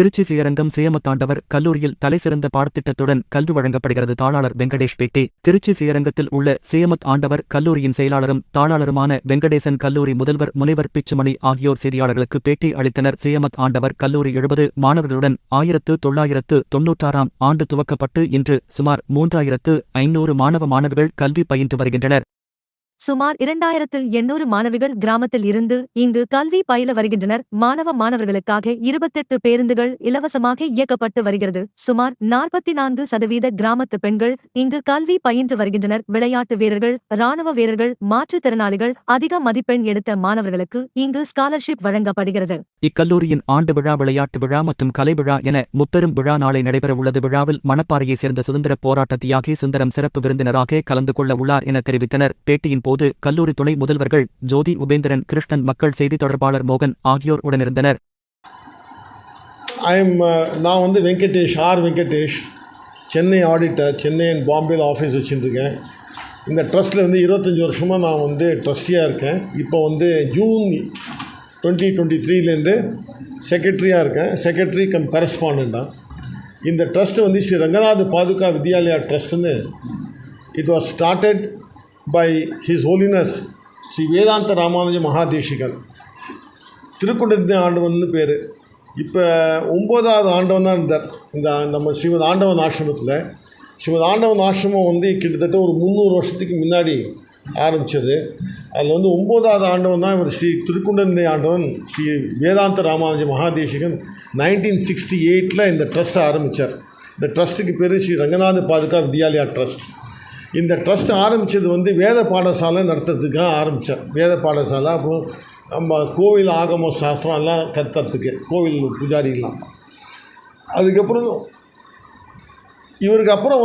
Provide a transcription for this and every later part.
திருச்சி ஸ்ரீரங்கம் சேமத்தாண்டவர் கல்லூரியில் தலைசிறந்த பாடத்திட்டத்துடன் கல்வி வழங்கப்படுகிறது. தாளாளர் வெங்கடேஷ் பேட்டி. திருச்சி ஸ்ரீரங்கத்தில் உள்ள சேமத் ஆண்டவர் கல்லூரியின் செயலாளரும் தாளாளருமான வெங்கடேசன் கல்லூரி முதல்வர் முனைவர் பிச்சுமணி ஆகியோர் செய்தியாளர்களுக்கு பேட்டி அளித்தனர். சேமத் ஆண்டவர் கல்லூரி 70 மாணவர்களுடன் 1996ஆம் ஆண்டு துவக்கப்பட்டு இன்று சுமார் 3500 மாணவர்கள் கல்வி பயின்று வருகின்றனர். சுமார் 2800 மாணவிகள் கிராமத்தில் இருந்து இங்கு கல்வி பயில வருகின்றனர். மாணவர்களுக்காக 28 பேருந்துகள் இலவசமாக இயக்கப்பட்டு வருகிறது. சுமார் 44% கிராமத்து பெண்கள் இங்கு கல்வி பயின்று வருகின்றனர். விளையாட்டு வீரர்கள், இராணுவ வீரர்கள், மாற்றுத்திறனாளிகள், அதிக மதிப்பெண் எடுத்த மாணவர்களுக்கு இங்கு ஸ்காலர்ஷிப் வழங்கப்படுகிறது. இக்கல்லூரியின் ஆண்டு விழா, விளையாட்டு விழா மற்றும் கலை விழா என முப்பெரும் விழா நாளை நடைபெறவுள்ளது. விழாவில் மணப்பாறையைச் சேர்ந்த சுதந்திர போராட்ட தியாகி சுந்தரம் சிறப்பு விருந்தினராக கலந்து கொள்ள உள்ளார் என தெரிவித்தனர். பேட்டியின் போது கல்லூரி துணை முதல்வர்கள் ஜோதி உபேந்திரன், கிருஷ்ணன், மக்கள் செய்தி தொடர்பாளர் மோகன் ஆகியோர் உடனிருந்தனர். நான் வெங்கடேஷ், சென்னை ஆடிட்டர், சென்னை அண்ட் பாம்பேல ஆஃபீஸ் வச்சுருக்கேன். இந்த ட்ரஸ்ட்டில் 25 வருஷமாக நான் ட்ரஸ்டியாக இருக்கேன். இப்போ ஜூன் 2023 செக்ரட்டரியாக இருக்கேன். செக்ரட்டரி கம் கரஸ்பாண்டண்டாக. இந்த ட்ரஸ்ட்டு ஸ்ரீ ரங்கநாத பாதுகா வித்யாலயா ட்ரஸ்ட்டுன்னு it was started by His Holiness Shri Vedanta Ramanuja Mahadesikan. திருக்குண்டத்தின் ஆண்டவன் பேர். இப்போ 9வது ஆண்டவன் தான் இருந்தார் இந்த நம்ம ஸ்ரீமத் ஆண்டவன் ஆசிரமத்தில். ஸ்ரீமத் ஆண்டவன் ஆசிரமம் கிட்டத்தட்ட ஒரு 300 வருஷத்துக்கு முன்னாடி ஆரம்பித்தது. அதில் 9வது ஆண்டவன் தான் இவர் ஸ்ரீ திருக்குண்டந்தை ஆண்டவன் ஸ்ரீ வேதாந்த ராமானுஜ மகாதேசிகன் 1968 இந்த ட்ரஸ்ட்டை ஆரம்பித்தார். இந்த ட்ரஸ்ட்டுக்கு பேர் ஸ்ரீ ரங்கநாத பாதுகா வித்யாலயா ட்ரஸ்ட். இந்த ட்ரஸ்ட் ஆரம்பித்தது வேத பாடசாலை நடத்துறதுக்காக ஆரம்பித்தார். வேத பாடசாலை, அப்புறம் நம்ம கோவில் ஆகம சாஸ்திரம் எல்லாம் கற்றுறதுக்கு, கோவில் பூஜாரிலாம். அதுக்கப்புறம் இவருக்கு அப்புறம்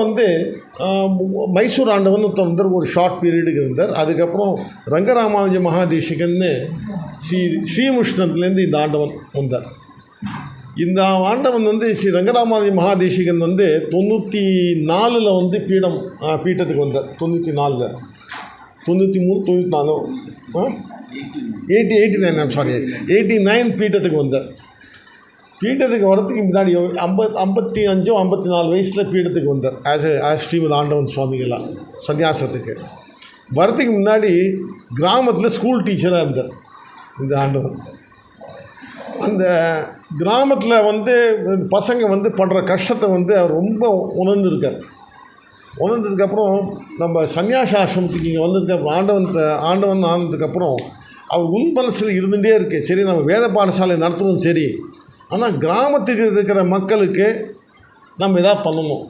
மைசூர் ஆண்டவன் ஒரு ஷார்ட் பீரியடுக்கு இருந்தார். அதுக்கப்புறம் ரங்கராமானுஜ மகாதேசிகன்னு ஸ்ரீமுஷ்ணத்துலேருந்து இந்த ஆண்டவன் வந்தார். இந்த ஆண்டவன் ஸ்ரீ ரங்கராமானுஜ மகாதேசிகன் 94 பீட்டத்துக்கு வந்தார். 94 93 94 89 பீட்டத்துக்கு வந்தார். பீட்டத்துக்கு வரத்துக்கு முன்னாடி 55 54 வயசில் பீட்டத்துக்கு வந்தார். ஆஸ் ஸ்ரீமத் ஆண்டவன் சுவாமிகளாம் சன்னியாசத்துக்கு வரத்துக்கு முன்னாடி கிராமத்தில் ஸ்கூல் டீச்சராக இருந்தார் இந்த ஆண்டவன். அந்த கிராமத்தில் பசங்க படுற கஷ்டத்தை அவர் ரொம்ப உணர்ந்துருக்கார். உணர்ந்ததுக்கப்புறம் நம்ம சன்னியாச ஆசிரமத்துக்கு இங்கே வந்ததுக்கப்புறம் ஆண்டவன் ஆனதுக்கப்புறம் அவர் உள் மனசில் இருந்துகிட்டே இருக்கு. சரி, நம்ம வேத பாடசாலை நடத்தணும், சரி, ஆனால் கிராமத்துக்கு இருக்கிற மக்களுக்கு நம்ம எதாவது பண்ணணும்.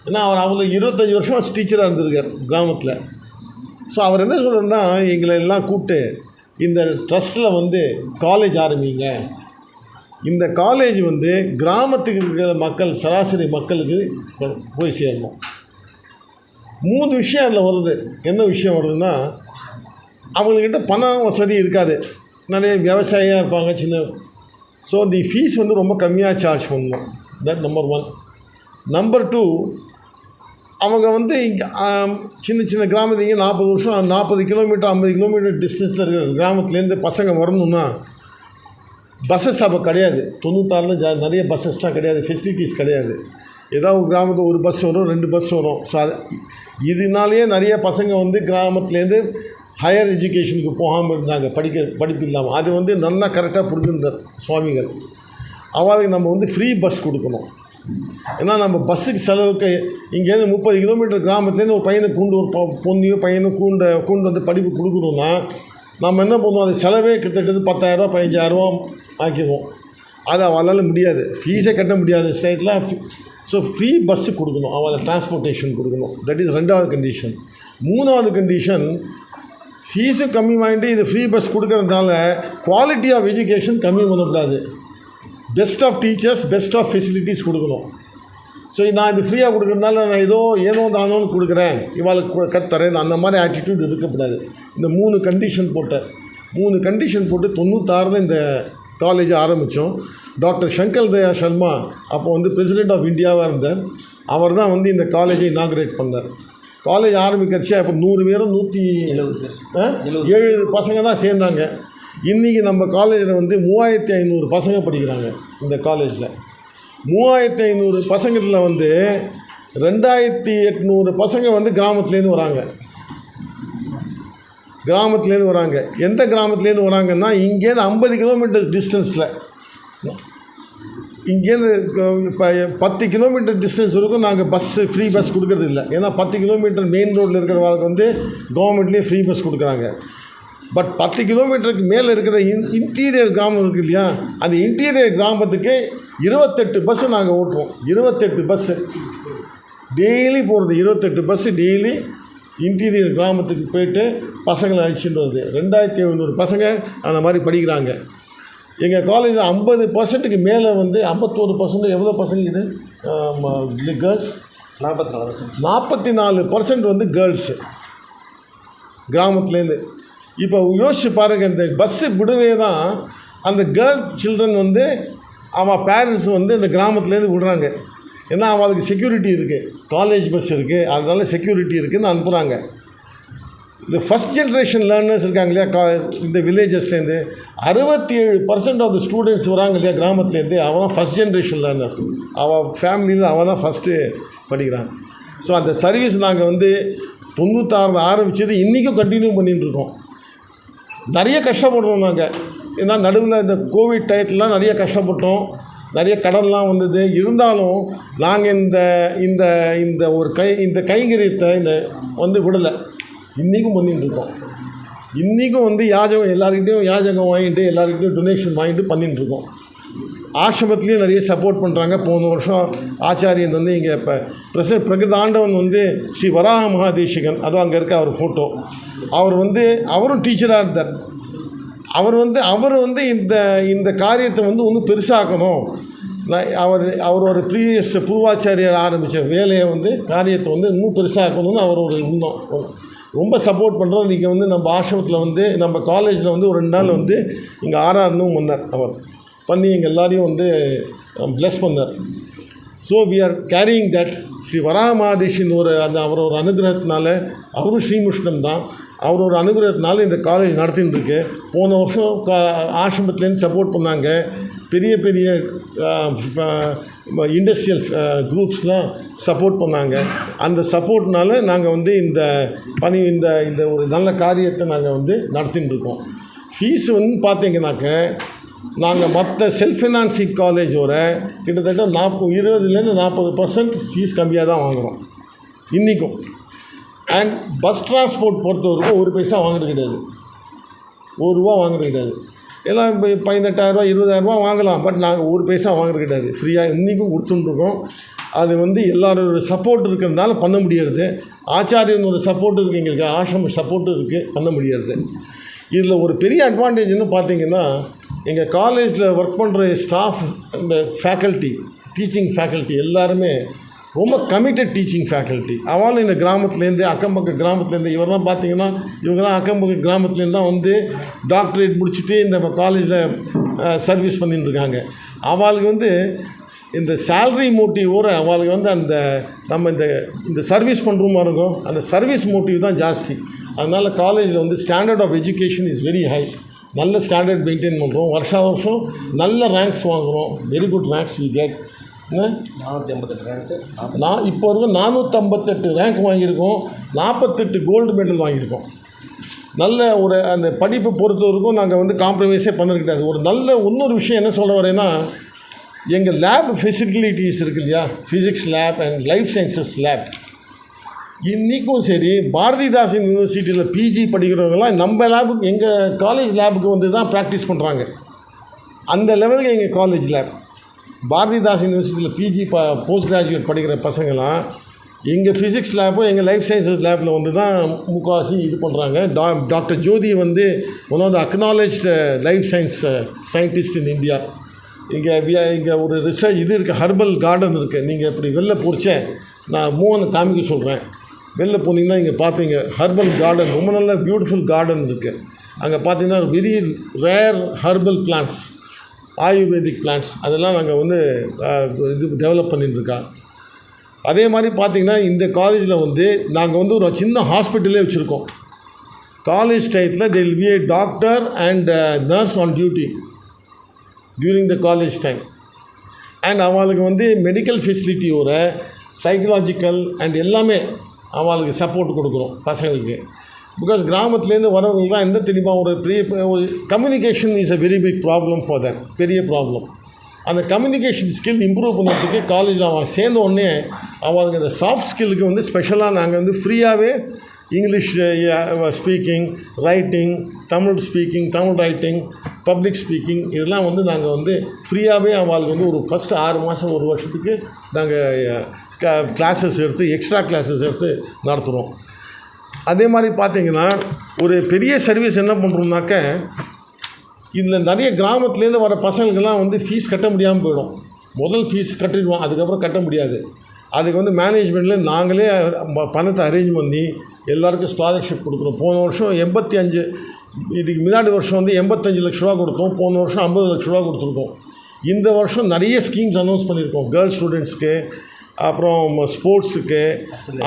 ஏன்னா அவர் 25 வருஷம் டீச்சராக இருந்திருக்கார் கிராமத்தில். ஸோ அவர் என்ன சொல்கிறதுனா, எங்களை எல்லாம் கூப்பிட்டு இந்த ட்ரஸ்ட்டில் காலேஜ் ஆரம்பிங்க. இந்த காலேஜ் கிராமத்துக்கு இருக்கிற மக்கள், சராசரி மக்களுக்கு போய் சேரணும். 3 விஷயம் அதில் வருது. என்ன விஷயம் வருதுன்னா, அவங்கக்கிட்ட பண வசதி இருக்காது, நிறைய விவசாயியாக இருப்பாங்க, சின்ன. ஸோ தி ஃபீஸ் ரொம்ப கம்மியாக சார்ஜ் பண்ணணும். That number 1. நம்பர் 2, அவங்க இங்கே சின்ன கிராமத்துக்கு 40 வருஷம் 40 கிலோமீட்டர் 50 கிலோமீட்டர் டிஸ்டன்ஸில் இருக்கிற கிராமத்துலேருந்து பசங்க வரணுன்னா பஸ்ஸஸ் அப்போ கிடையாது. 96 நிறைய பஸ்ஸஸ்லாம் கிடையாது, ஃபெசிலிட்டிஸ் கிடையாது. ஏதாவது ஒரு கிராமத்தில் ஒரு பஸ் வரும், 2 பஸ் வரும். ஸோ இதனாலேயே நிறைய பசங்க கிராமத்துலேருந்து ஹையர் எஜுகேஷனுக்கு போகாமல் இருந்தாங்க, படிப்பு இல்லாமல். அது நல்லா கரெக்டாக புரிஞ்சுருந்தார் சுவாமிகள். அவளுக்கு நம்ம ஃப்ரீ பஸ் கொடுக்கணும். ஏன்னா நம்ம பஸ்ஸுக்கு செலவுக்கு இங்கேருந்து 30 கிலோமீட்டர் கிராமத்துலேருந்து ஒரு பையனை ஒரு பொண்ணையோ பையனை கூண்டு படிப்பு கொடுக்கணுன்னா நம்ம என்ன பண்ணுவோம், அது செலவே கிட்டத்தட்ட 10,000 15,000 ஆக்கிடுவோம். அது அவளால் முடியாது, ஃபீஸே கட்ட முடியாது ஸ்டேட்டில். ஸோ ஃப்ரீ பஸ்ஸு கொடுக்கணும், அவளை டிரான்ஸ்போர்ட்டேஷன் கொடுக்கணும். தட் இஸ் 2வது கண்டிஷன். 3வது கண்டிஷன், ஃபீஸும் கம்மி வாங்கிட்டு இது ஃப்ரீ பஸ் கொடுக்கறதுனால குவாலிட்டி ஆஃப் எஜுகேஷன் கம்மி பண்ணக்கூடாது. Best of teachers, best of facilities கொடுக்கணும். ஸோ நான் இது ஃப்ரீயாக கொடுக்குறதுனால நான் ஏனோ தானோன்னு கொடுக்குறேன், இவாளுக்கு கற்றுறேன், அந்த மாதிரி ஆட்டிடியூட் இருக்கக்கூடாது. இந்த 3 கண்டிஷன் போட்டார். 3 கண்டிஷன் போட்டு 96 இந்த காலேஜ் ஆரம்பித்தோம். டாக்டர் சங்கர் தயா சர்மா அப்போ பிரசிடெண்ட் ஆஃப் இந்தியாவாக இருந்தார். அவர் தான் இந்த காலேஜை இனாக்ரேட் பண்ணார். காலேஜ் ஆரம்பிக்கிறச்சு அப்போ 100 பேரும் 170 பசங்க தான் சேர்ந்தாங்க. இன்றைக்கி நம்ம காலேஜில் 3500 பசங்க படிக்கிறாங்க இந்த காலேஜில். 3500 பசங்களில் வந்து 2800 பசங்க வந்து கிராமத்துலேருந்து வராங்க. கிராமத்துலேருந்து வராங்க. எந்த கிராமத்துலேருந்து வராங்கன்னா, இங்கேருந்து 50 கிலோமீட்டர்ஸ் டிஸ்டன்ஸில், இங்கேருந்து இப்போ 10 கிலோமீட்டர் டிஸ்டன்ஸ் வரைக்கும் நாங்கள் ஃப்ரீ பஸ் கொடுக்கறது இல்லை. ஏன்னா 10 கிலோமீட்டர் மெயின் ரோட்டில் இருக்கிறவங்களுக்கு வந்து கவர்மெண்ட்லேயே ஃப்ரீ பஸ் கொடுக்குறாங்க. பட் 10 கிலோமீட்டருக்கு மேலே இருக்கிற இன்டீரியர் கிராமம் இருக்குது இல்லையா, அந்த இன்டீரியர் கிராமத்துக்கு 28 பஸ்ஸு நாங்கள் ஓட்டுவோம். 28 பஸ்ஸு டெய்லி போகிறது. 28 பஸ்ஸு டெய்லி இன்டீரியர் கிராமத்துக்கு போய்ட்டு பசங்களை அழைச்சிட்டு வருது. 2500 பசங்க அந்த மாதிரி படிக்கிறாங்க. எங்கள் காலேஜில் 50% மேலே வந்து 51%, எவ்வளோ பசங்க இது கேர்ள்ஸ்? 44% வந்து கேர்ள்ஸு கிராமத்துலேருந்து. இப்போ யோசிச்சு பாருங்கள், இந்த பஸ்ஸு விடவே தான் அந்த கேர்ள் சில்ட்ரன் வந்து அவன் பேரண்ட்ஸ் வந்து இந்த கிராமத்துலேருந்து விடுறாங்க. ஏன்னா அவளுக்கு செக்யூரிட்டி இருக்குது, காலேஜ் பஸ் இருக்குது, அதனால செக்யூரிட்டி இருக்குதுன்னு அனுப்புகிறாங்க. இந்த ஃபஸ்ட் ஜென்ரேஷன் லேர்னர்ஸ் இருக்காங்க இல்லையா, இந்த வில்லேஜஸ்லேருந்து 67% ஆஃப் த ஸ்டூடெண்ட்ஸ் வராங்க இல்லையா கிராமத்துலேருந்து, அவன் தான் ஃபஸ்ட் ஜென்ரேஷன் லேர்னர்ஸ். அவள் ஃபேமிலியில் அவன் தான் ஃபஸ்ட்டு படிக்கிறான். ஸோ அந்த சர்வீஸ் நாங்கள் வந்து 96 ஆரம்பித்தது இன்றைக்கும் கண்டினியூ பண்ணிகிட்ருக்கோம். நிறைய கஷ்டப்படுறோம் நாங்கள். ஏன்னா நடுவில் இந்த கோவிட் டயத்துலாம் நிறைய கஷ்டப்பட்டோம், நிறைய கடன்லாம் வந்தது. இருந்தாலும் நாங்கள் இந்த இந்த ஒரு இந்த கைங்கரியத்தை வந்து விடலை. இன்றைக்கும் பண்ணிகிட்ருக்கோம். இன்றைக்கும் வந்து எல்லாருக்கிட்டையும் யாஜகம் வாங்கிட்டு, எல்லாருக்கிட்டையும் டொனேஷன் வாங்கிட்டு பண்ணிகிட்ருக்கோம். ஆசிரமத்துலேயும் நிறைய சப்போர்ட் பண்ணுறாங்க. போன வருஷம் ஆச்சாரியன் வந்து இங்கே இப்போ பிரகிருத ஆண்டவன் வந்து ஸ்ரீ வராக மகாதேசிகன், அதுவும் அங்கே இருக்க அவர் ஃபோட்டோ. அவரும் டீச்சராக இருந்தார். அவர் வந்து இந்த காரியத்தை வந்து இன்னும் பெருசாக்கணும். அவர் ஒரு ப்ரீவியஸ் பூர்வாச்சாரியர் ஆரம்பித்த வேலையை வந்து காரியத்தை வந்து இன்னும் பெருசாக்கணும்னு அவர் இன்னும் ரொம்ப சப்போர்ட் பண்ணுறோம். இன்றைக்கி வந்து நம்ம ஆசிரமத்தில் வந்து நம்ம காலேஜில் வந்து ஒரு 2 நாள் வந்து இங்கே ஆராதனும் பண்ணார். அவர் பண்ணி எங்கள் எல்லாரையும் வந்து ப்ளஸ் பண்ணார். So we are carrying that. Shri Varaha மகாதேஷின் அவர் ஒரு அனுகிரகத்தினால, அவரும் ஸ்ரீமுஷ்ணம் தான், அவர் ஒரு அனுகிரகத்தினால இந்த காலேஜ் நடத்தின்னு இருக்கு. போன வருஷம் ஆசிரமத்துலேருந்து சப்போர்ட் பண்ணாங்க. பெரிய பெரிய இண்டஸ்ட்ரியல் குரூப்ஸ்லாம் சப்போர்ட் பண்ணாங்க. அந்த சப்போர்ட்னால நாங்கள் வந்து இந்த ஒரு நல்ல காரியத்தை நாங்கள் வந்து நடத்தின்னு இருக்கோம். ஃபீஸ் வந்து பார்த்தீங்கன்னாக்க, நாங்கள் மற்ற செல்ஃப் ஃபினான்சிங் காலேஜோட கிட்டத்தட்ட 20-40% ஃபீஸ் கம்மியாக தான் வாங்குகிறோம் இன்றைக்கும். அண்ட் பஸ் டிரான்ஸ்போர்ட் பொறுத்தவரைக்கும் 1 பைசா வாங்குறது கிடையாது, 1 ரூபா வாங்குறது கிடையாது. எல்லாம் இப்போ 18,000 20,000 வாங்கலாம், பட் நாங்கள் 1 பைசா வாங்குறது கிடையாது. ஃப்ரீயாக இன்றைக்கும் கொடுத்துட்டுருக்கோம். அது வந்து எல்லாரோட சப்போர்ட் இருக்கிறதுனால பண்ண முடியாது. ஆச்சாரியனோட சப்போர்ட் இருக்குது, எங்களுக்கு ஆசிரம சப்போர்ட்டும் இருக்குது, பண்ண முடியாது. இதில் ஒரு பெரிய அட்வான்டேஜ்னு பார்த்தீங்கன்னா, எங்கள் காலேஜில் ஒர்க் பண்ணுற ஸ்டாஃப், இந்த ஃபேக்கல்ட்டி, டீச்சிங் ஃபேக்கல்ட்டி எல்லாருமே ரொம்ப கமிட்டட் டீச்சிங் ஃபேக்கல்ட்டி. அவளும் இந்த கிராமத்துலேருந்து, அக்கம்பக்க கிராமத்துலேருந்து, இவரெல்லாம் பார்த்தீங்கன்னா இவங்கெல்லாம் அக்கம்பக்க கிராமத்துலேருந்து தான் வந்து டாக்டரேட் முடிச்சுட்டு இந்த காலேஜில் சர்வீஸ் பண்ணிட்டு இருக்காங்க. அவளுக்கு வந்து இந்த சேல்ரி மோட்டிவோட அவளுக்கு வந்து நம்ம இந்த சர்வீஸ் பண்ணுறோமா இருக்கும், அந்த சர்வீஸ் மோட்டிவ் தான் ஜாஸ்தி. அதனால் காலேஜில் வந்து standard of education is very high. நல்ல ஸ்டாண்டர்ட் மெயின்டைன் பண்ணுறோம். வருஷம் நல்ல ரேங்க்ஸ் வாங்குகிறோம். Very good ranks we get. 458 ரேங்க்கு. நான் இப்போ வரைக்கும் 458 ரேங்க் வாங்கியிருக்கோம். 48 கோல்டு மெடல் வாங்கியிருக்கோம். நல்ல ஒரு அந்த படிப்பை பொறுத்த வரைக்கும் நாங்கள் வந்து காம்ப்ரமைஸே பண்ணது கிடையாது. இன்னொரு விஷயம் என்ன சொல்ல வரேன்னா, எங்கள் லேப் ஃபெசிலிட்டிஸ் இருக்குது இல்லையா, physics lab and life sciences lab, இன்றைக்கும் சரி பாரதிதாசன் யூனிவர்சிட்டியில் பிஜி படிக்கிறவங்களாம் நம்ம லேபுக்கு, எங்கள் காலேஜ் லேபுக்கு வந்து தான் ப்ராக்டிஸ் பண்ணுறாங்க. அந்த லெவலுக்கு எங்கள் காலேஜ் லேப், பாரதிதாசன் யூனிவர்சிட்டியில் பிஜி போஸ்ட் கிராஜுவேட் படிக்கிற பசங்களாம் எங்கள் ஃபிசிக்ஸ் லேப்பும் எங்கள் லைஃப் சயின்சஸ் லேப்பில் வந்து தான் முக்கால்வாசி இது பண்ணுறாங்க. டாக்டர் ஜோதி வந்து one of the acknowledged life scientist in India. இங்கே ஒரு ரிசர்ச் இது இருக்குது, ஹர்பல் கார்டன் இருக்குது. நீங்கள் இப்படி வெளில போச்சேன், நான் மூணு காமிக்க சொல்கிறேன். வெளில போனீங்கன்னா இங்கே பார்ப்பீங்க ஹர்பல் கார்டன், ரொம்ப நல்ல பியூட்டிஃபுல் கார்டன் இருக்குது. அங்கே பார்த்தீங்கன்னா very rare herbal plants, ayurvedic plants, அதெல்லாம் நாங்கள் வந்து இது டெவலப் பண்ணிட்டுருக்கோம். அதே மாதிரி பார்த்திங்கன்னா இந்த காலேஜில் வந்து நாங்கள் வந்து ஒரு சின்ன ஹாஸ்பிட்டலே வச்சுருக்கோம். காலேஜ் டைத்தில் there will be a doctor and a nurse on duty during the college time. And அவளுக்கு வந்து மெடிக்கல் ஃபெசிலிட்டியோட சைக்கலாஜிக்கல் அண்ட் எல்லாமே அவளுக்கு சப்போர்ட் கொடுக்குறோம் பசங்களுக்கு. பிகாஸ் கிராமத்துலேருந்து வரவங்களுக்கு தான் என்ன தெரியுமா, ஒரு பெரிய communication is a very big problem for that, பெரிய ப்ராப்ளம். அந்த கம்யூனிகேஷன் ஸ்கில் இம்ப்ரூவ் பண்ணுறதுக்கு காலேஜில் அவன் சேர்ந்த உடனே அவளுக்கு அந்த சாஃப்ட் ஸ்கில்லுக்கு வந்து ஸ்பெஷலாக நாங்கள் வந்து ஃப்ரீயாகவே English speaking, writing, Tamil speaking, Tamil writing, public speaking இதெல்லாம் வந்து நாங்கள் வந்து ஃப்ரீயாகவே அவளுக்கு வந்து ஒரு ஃபஸ்ட்டு 6 மாதம் 1 வருஷத்துக்கு நாங்கள் கிளாஸஸ் எடுத்து எக்ஸ்ட்ரா கிளாஸஸ் எடுத்து நடத்துகிறோம். அதே மாதிரி பார்த்திங்கன்னா ஒரு பெரிய சர்வீஸ் என்ன பண்ணுறோம்னாக்க, இதில் நிறைய கிராமத்துலேருந்து வர பசங்களுக்கெல்லாம் வந்து ஃபீஸ் கட்ட முடியாமல் போயிடும். முதல் ஃபீஸ் கட்டிடுவோம், அதுக்கப்புறம் கட்ட முடியாது. அதுக்கு வந்து மேனேஜ்மெண்ட்டில் நாங்களே பணத்தை அரேஞ்ச் பண்ணி எல்லாருக்கும் ஸ்காலர்ஷிப் கொடுக்குறோம். போன வருஷம் 85, இதுக்கு முன்னாடி வருஷம் வந்து 85 லட்ச ரூபா கொடுத்தோம். போன வருஷம் 50 லட்ச ரூபா கொடுத்துருக்கோம். இந்த வருஷம் நிறைய ஸ்கீம்ஸ் அனௌன்ஸ் பண்ணியிருக்கோம். கேர்ள்ஸ் ஸ்டூடெண்ட்ஸ்க்கு, அப்புறம் ஸ்போர்ட்ஸுக்கு,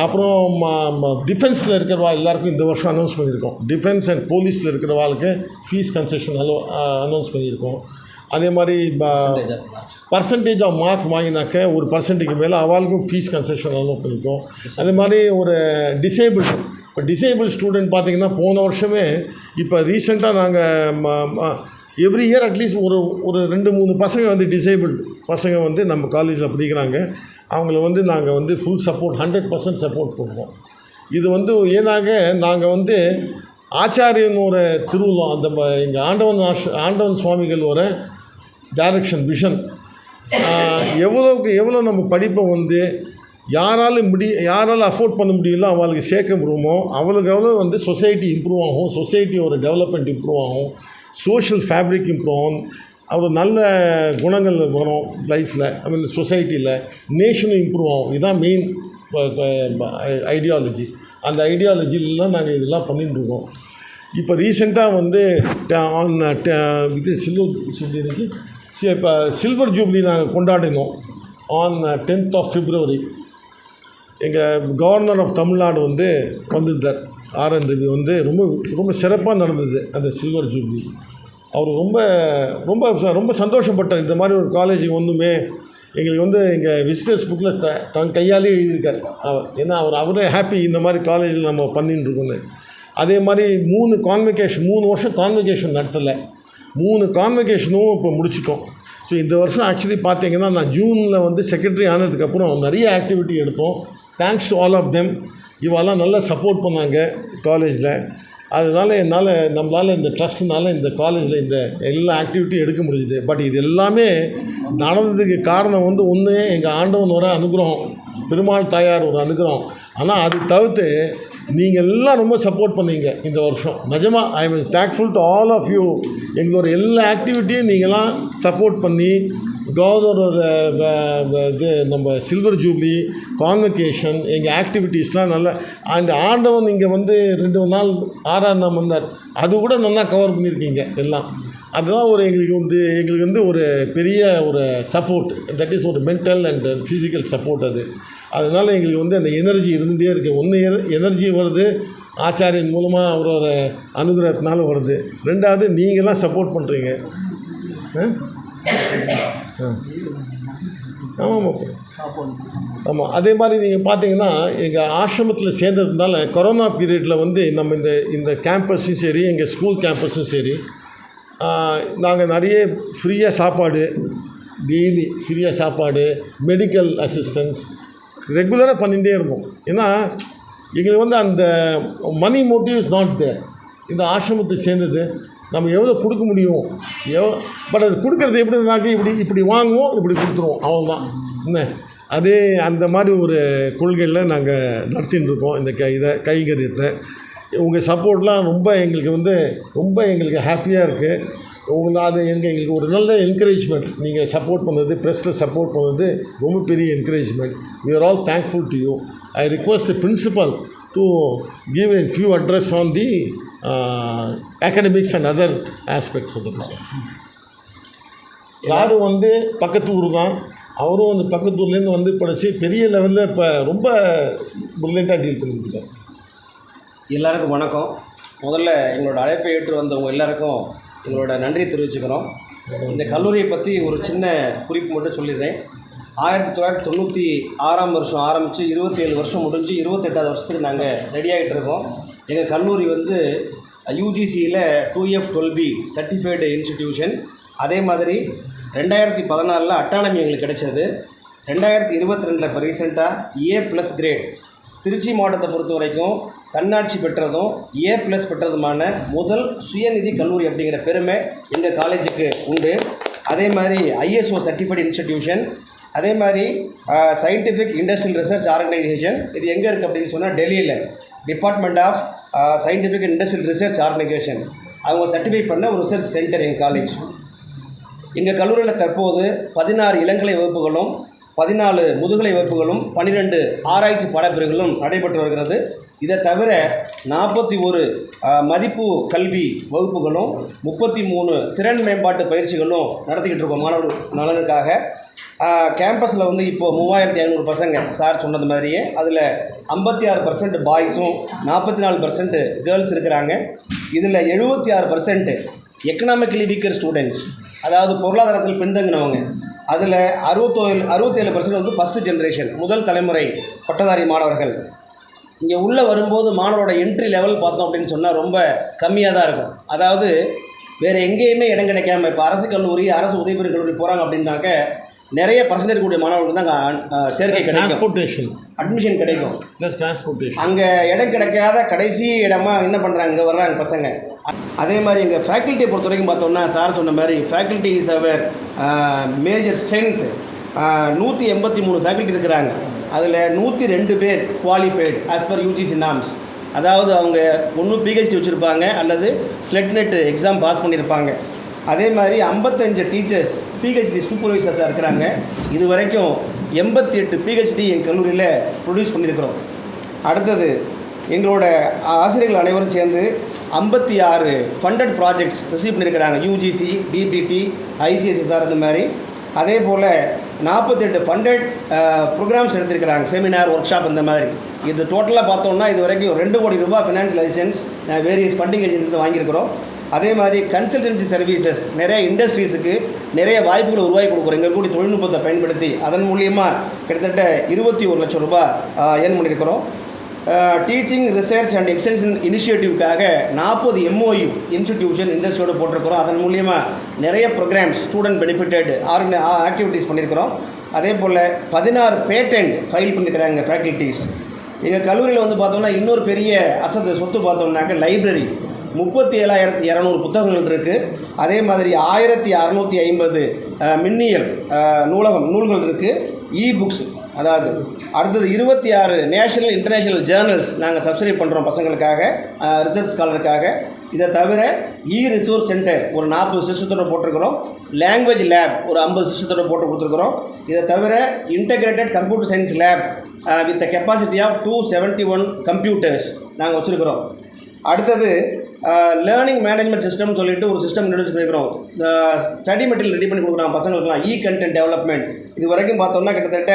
அப்புறம் டிஃபென்ஸில் இருக்கிறவா எல்லாருக்கும் இந்த வருஷம் அனௌன்ஸ் பண்ணியிருக்கோம். டிஃபென்ஸ் அண்ட் போலீஸில் இருக்கிறவாளுக்கு ஃபீஸ் கன்செஷன் அனௌன்ஸ் பண்ணியிருக்கோம். அதே மாதிரி பர்சன்டேஜ் ஆஃப் மார்க் வாங்கினாக்க ஒரு பர்சன்டேஜ் மேலே அவளுக்கும் ஃபீஸ் கன்செஷன் அனௌன்ஸ் பண்ணியிருக்கோம். அதே மாதிரி ஒரு டிசேபிள் ஸ்டூடெண்ட் பார்த்திங்கன்னா போன வருஷமே இப்போ ரீசெண்டாக நாங்கள் எவ்ரி இயர் அட்லீஸ்ட் ஒரு 2-3 பசங்க வந்து டிசேபிள்டு பசங்க வந்து நம்ம காலேஜில் படிக்கிறாங்க. அவங்கள வந்து நாங்கள் வந்து ஃபுல் சப்போர்ட் 100% சப்போர்ட் பண்ணுறோம். இது வந்து ஏன்னாக நாங்கள் வந்து ஆச்சாரியன் ஒரு திருவிழா, அந்த எங்கள் ஆண்டவன் சுவாமிகள் ஒரு டைரக்ஷன் விஷன், எவ்வளோ நம்ம படிப்பை வந்து யாரால் அஃபோர்ட் பண்ண முடியல அவளுக்கு சேர்க்க முடியுமோ அவளுக்கு எவ்வளோ வந்து சொசைட்டி இம்ப்ரூவ் ஆகும், சொசைட்டியோட டெவலப்மெண்ட் இம்ப்ரூவ் ஆகும், சோஷியல் ஃபேப்ரிக் இம்ப்ரூவ் ஆகும், அவ்வளோ நல்ல குணங்கள் வரும் லைஃப்பில், ஐ மீன் சொசைட்டியில், நேஷனும் இம்ப்ரூவ் ஆகும். இதுதான் மெயின் ஐடியாலஜி. அந்த ஐடியாலஜிலாம் நாங்கள் இதெல்லாம் பண்ணிட்டுருக்கோம். இப்போ ரீசெண்டாக வந்து இது இப்போ சில்வர் ஜூப்ளி நாங்கள் கொண்டாடினோம் ஆன் 10th of February. எங்கள் கவர்னர் ஆஃப் தமிழ்நாடு வந்து வந்திருந்தார், RN ரவி வந்து. ரொம்ப சிறப்பாக நடந்தது அந்த சில்வர் ஜூப்ளி. அவர் ரொம்ப ரொம்ப ரொம்ப சந்தோஷப்பட்டார். இந்த மாதிரி ஒரு காலேஜுக்கு ஒன்றுமே எங்களுக்கு வந்து எங்கள் விசிட்டர்ஸ் புக்கில் தன் கையாலே எழுதியிருக்கார். ஏன்னா அவரே ஹாப்பி இந்த மாதிரி காலேஜில் நம்ம பண்ணிட்டு இருக்கோன்னு. அதே மாதிரி 3 வருஷம் கான்வெகேஷன் நடத்தலை. 3 கான்வெகேஷனும் இப்போ முடிச்சிட்டோம். ஸோ இந்த வருஷம் ஆக்சுவலி பார்த்தீங்கன்னா நான் ஜூனில் வந்து செக்ரட்டரி ஆனதுக்கப்புறம் நிறைய ஆக்டிவிட்டி எடுத்தோம். Thanks to all of them. இவெல்லாம் நல்லா சப்போர்ட் பண்ணாங்க காலேஜில். அதனால் நம்மளால் இந்த ட்ரஸ்ட்னால இந்த காலேஜில் இந்த எல்லா ஆக்டிவிட்டியும் எடுக்க முடிஞ்சுது. பட் இது எல்லாமே நடந்ததுக்கு காரணம் வந்து ஒன்று எங்கள் ஆண்டவன் ஒரு அனுகிரகம், பெருமாள் தாயார் ஒரு அனுகிரகம். ஆனால் அது தவிர்த்து நீங்கள் எல்லாம் ரொம்ப சப்போர்ட் பண்ணீங்க இந்த வருஷம். நிஜமாக I am thankful to all of you. எங்களோட எல்லா ஆக்டிவிட்டியும் நீங்கள்லாம் சப்போர்ட் பண்ணி கவர்னரோட இது நம்ம சில்வர் ஜூப்ளி கான்வெகேஷன் எங்கள் ஆக்டிவிட்டீஸ்லாம் நல்லா அண்ட் ஆண்டவன் இங்கே வந்து 2 நாள் 6ஆம் நாள் வந்தார். அது கூட நல்லா கவர் பண்ணியிருக்கீங்க எல்லாம். அதுதான் எங்களுக்கு வந்து ஒரு பெரிய ஒரு சப்போர்ட். தட் இஸ் ஒரு மென்டல் அண்ட் ஃபிசிக்கல் சப்போர்ட். அதனால் எங்களுக்கு வந்து அந்த எனர்ஜி இருந்துகிட்டே இருக்குது. ஒன்று எனர்ஜி வருது ஆச்சாரியன் மூலமாக அவரோட அனுகிரகத்தினால வருது. 2வது நீங்களாம் சப்போர்ட் பண்ணுறீங்க. ஆமாம். அதே மாதிரி நீங்கள் பார்த்தீங்கன்னா எங்கள் ஆசிரமத்தில் சேர்ந்ததுனால கொரோனா பீரியடில் வந்து நம்ம இந்த கேம்பஸும் சரி, எங்கள் ஸ்கூல் கேம்பஸும் சரி, நாங்கள் நிறைய ஃப்ரீயாக சாப்பாடு, டெய்லி ஃப்ரீயாக சாப்பாடு, மெடிக்கல் அசிஸ்டன்ஸ் ரெகுலராக பண்ணிகிட்டே இருந்தோம். ஏன்னா எங்களுக்கு வந்து அந்த மணி மோட்டிவ் இஸ் நாட் தேர். இந்த ஆசிரமத்தை சேர்ந்தது நம்ம எவ்வளோ கொடுக்க முடியும், பட் அது கொடுக்குறது எப்படினாக்கி இப்படி வாங்குவோம், இப்படி கொடுத்துருவோம், அவ்வளோதான். என்ன அதே அந்த மாதிரி ஒரு கொள்கையில் நாங்கள் நடத்தின்னு இருக்கோம் இந்த கைங்கரியத்தை. உங்கள் சப்போர்ட்லாம் எங்களுக்கு ஹாப்பியாக இருக்குது. அது எங்களுக்கு ஒரு நல்ல என்கரேஜ்மெண்ட். நீங்கள் சப்போர்ட் பண்ணது, ப்ரெஸ்ஸில் சப்போர்ட் பண்ணது ரொம்ப பெரிய encouragement. we are all thankful to you. I request the principal to give a few address on the academics and other aspects of the college. Sir வந்து பக்கத்து ஊர் தான். அவரும் அந்த பக்கத்து ஊர்லேருந்து வந்து படித்து பெரிய லெவலில் இப்போ ரொம்ப ப்ரில்லியண்ட்டாக டீல் பண்ணியிருக்காரு. எல்லாருக்கும் வணக்கம். முதல்ல எங்களோட அழைப்பை ஏற்று வந்தவங்க எல்லாருக்கும் எங்களோட நன்றி தெரிவிச்சுக்கிறோம். இந்த கல்லூரியை பற்றி ஒரு சின்ன குறிப்பு மட்டும் சொல்லிடுறேன். 1996 வருஷம் ஆரம்பித்து 27 வருஷம் முடிஞ்சு 28வது வருஷத்துக்கு நாங்கள் ரெடி ஆகிட்டு இருக்கோம். எங்கள் கல்லூரி வந்து யூஜிசியில் 2F12B சர்டிஃபைடு இன்ஸ்டிடியூஷன். அதே மாதிரி 2014 அட்டானமி எங்களுக்கு கிடைச்சது. 2022 இப்போ ரீசெண்டாக A+ கிரேட். திருச்சி மாவட்டத்தை பொறுத்த வரைக்கும் தன்னாட்சி பெற்றதும் A+ பெற்றதுமான முதல் சுயநிதி கல்லூரி அப்படிங்கிற பெருமை எங்கள் காலேஜுக்கு உண்டு. அதே மாதிரி ISO சர்டிஃபைடு இன்ஸ்டிடியூஷன். அதே மாதிரி சயின்டிஃபிக் இண்டஸ்ட்ரியல் ரிசர்ச் ஆர்கனைசேஷன். இது எங்கே இருக்குது அப்படின்னு சொன்னால் டெல்லியில் department of scientific industrial research organisation அவங்க சர்டிஃபை பண்ண ஒரு ரிசர்ச் சென்டர் எங்கள் காலேஜ். எங்கள் கல்லூரியில் தற்போது 16 இளங்கலை வகுப்புகளும் 14 முதுகலை வகுப்புகளும் 12 ஆராய்ச்சி பாடப்பிரிவுகளும் நடைபெற்று வருகிறது. இதை தவிர 41 மதிப்பு கல்வி வகுப்புகளும் 33 திறன் மேம்பாட்டு பயிற்சிகளும் நடத்திக்கிட்டு இருக்கோம் மாணவர்கள் நலனுக்காக. கேம்பஸில் வந்து இப்போது 3500 பசங்க சார் சொன்னது மாதிரியே அதில் 56% பாய்ஸும் 44% கேர்ள்ஸ் இருக்கிறாங்க. இதில் 76% எக்கனாமிக்கலி வீக்கர் ஸ்டூடெண்ட்ஸ், அதாவது பொருளாதாரத்தில் பின்தங்கினவங்க. அதில் 67% வந்து ஃபஸ்ட்டு ஜென்ரேஷன், முதல் தலைமுறை பட்டதாரி மாணவர்கள். இங்கே உள்ளே வரும்போது மாணவரோட என்ட்ரி லெவல் பார்த்தோம் அப்படின்னு சொன்னால் ரொம்ப கம்மியாக தான் இருக்கும். அதாவது வேறு எங்கேயுமே இடம் கிடைக்காம இப்போ அரசு கல்லூரி, அரசு உதவிபெறும் கல்லூரி போகிறாங்க அப்படின்னாக்க நிறைய பர்சன்டேஜ் கூடிய மாணவர்களுக்கு தான் அங்கே சேர்க்கை டிரான்ஸ்போர்ட்டேஷன் அட்மிஷன் கிடைக்கும். ப்ளஸ் டிரான்ஸ்போர்ட்டேஷன் அங்கே இடம் கிடைக்காத கடைசி இடமா என்ன பண்ணுறாங்க, இங்கே வர்றாங்க பசங்க. அதே மாதிரி எங்கள் ஃபேக்கல்ட்டியை பொறுத்த வரைக்கும் பார்த்தோம்னா சார் சொன்ன மாதிரி faculty is our major strength. 183 faculty இருக்கிறாங்க. அதில் 102 பேர் qualified as per UGC norms. அதாவது அவங்க ஒன்று PhD வச்சுருப்பாங்க அல்லது ஸ்லெட் நெட் எக்ஸாம் பாஸ் பண்ணியிருப்பாங்க. அதே மாதிரி 55 டீச்சர்ஸ் PhD சூப்பர்வைசர்ஸாக இருக்கிறாங்க. இது வரைக்கும் 88 PhD எங்கள் கல்லூரியில் ப்ரொடியூஸ் பண்ணியிருக்கிறோம். அடுத்தது எங்களோட ஆசிரியர்கள் அனைவரும் சேர்ந்து 56 ஃபண்டட் ப்ராஜெக்ட்ஸ் ரிசீவ் பண்ணியிருக்கிறாங்க. UGC, DBT, ICSSR அந்த மாதிரி. அதே போல் 48 ஃபண்டட் ப்ரோக்ராம்ஸ் எடுத்திருக்கிறாங்க, செமினார், ஒர்க் ஷாப் இந்த மாதிரி. இது டோட்டலாக பார்த்தோம்னா இது வரைக்கும் 2 கோடி ரூபாய் financial licence various funding agency வாங்கியிருக்கிறோம். அதே மாதிரி கன்சல்டன்சி சர்வீசஸ் நிறைய இண்டஸ்ட்ரீஸுக்கு நிறைய வாய்ப்புகளை உருவாக்கி கொடுக்குறோம். எங்கள் கூடிய தொழில்நுட்பத்தை பயன்படுத்தி அதன் மூலியமாக கிட்டத்தட்ட 21 லட்சம் ரூபாய் ஏர்ன் பண்ணியிருக்கிறோம். டீச்சிங் ரிசர்ச் அண்ட் எக்ஸ்டென்ஷன் இனிஷியேட்டிவ்க்காக 40 MOU இன்ஸ்டிடியூஷன் இண்டஸ்ட்ரியோடு போட்டிருக்கிறோம். அதன் மூலியமாக நிறைய ப்ரோக்ராம்ஸ் ஸ்டூடெண்ட் பெனிஃபிட்டட் ஆக்டிவிட்டீஸ் பண்ணியிருக்கிறோம். அதே போல் 16 பேட்டன்ட் ஃபைல் பண்ணியிருக்கிறாங்க ஃபேக்கல்ட்டிஸ். எங்கள் கல்லூரியில் வந்து பார்த்தோம்னா இன்னொரு பெரிய சொத்து பார்த்தோம்னாக்க லைப்ரரி 37,200 புத்தகங்கள் இருக்குது. அதே மாதிரி 1650 மின்னியல் நூல்கள் இருக்குது. புக்ஸ் அதாவது அடுத்தது 26 நேஷனல் இன்டர்நேஷ்னல் ஜேர்னல்ஸ் நாங்கள் சப்ஸ்கிரைப் பண்ணுறோம் பசங்களுக்காக, ரிசர்ச் ஸ்காலருக்காக. இதை தவிர ரிசோர்ஸ் சென்டர் ஒரு 40 சிஸ்டத்தோடு போட்டிருக்கிறோம். லாங்குவேஜ் லேப் ஒரு 50 சிஸ்டத்தோடு போட்டு கொடுத்துருக்குறோம். இதை தவிர integrated computer science lab with capacity of 271 computers நாங்கள் வச்சுருக்கிறோம். அடுத்தது லேர்னிங் மேனேஜ்மெண்ட் சிஸ்டம்னு சொல்லிட்டு ஒரு சிஸ்டம் இன்ட்ரடியூஸ் பண்ணிக்கிறோம். ஸ்டடி மெட்டீரியல் ரெடி பண்ணி கொடுக்குறோம் பசங்களுக்குலாம். கண்டென்ட் டெவலப்மெண்ட் இது வரைக்கும் பார்த்தோம்னா கிட்டத்தட்ட